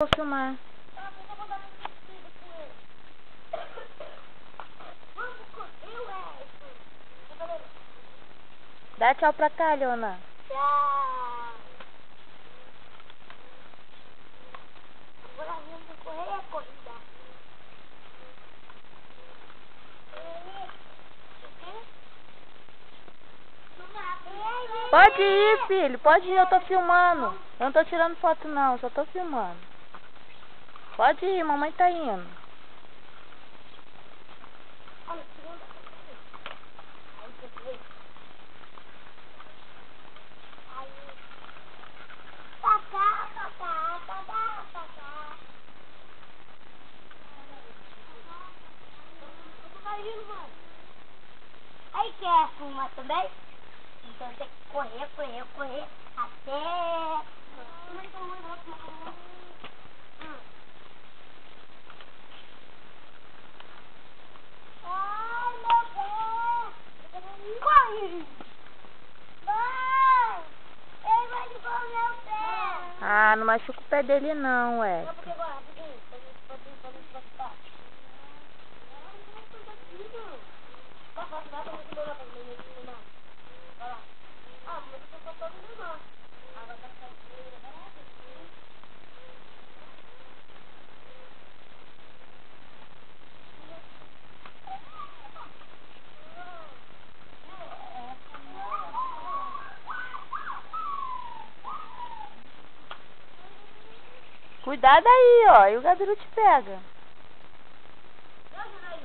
Vou filmar. Dá tchau pra cá, Leona. Tchau. Agora vamos correr a corrida. Pode ir, filho. Pode ir, eu tô filmando. Eu não tô tirando foto não, só tô filmando. Pode ir, mamãe tá indo. Aí quer fumar também? Então tem que correr até... Ai, meu pé! Corre! Mãe! Ele vai limpar o meu pé! Ah, não machuca o pé dele não, ué. Não, porque agora, rapidinho, pra gente gostar. Cuidado aí, ó, e o Gabiru te pega. Mamãe!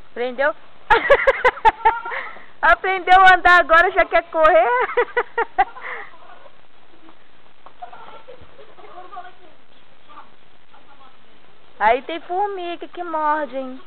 Aprendeu? Aprendeu a andar agora, já quer correr? Aí tem formiga que morde, hein?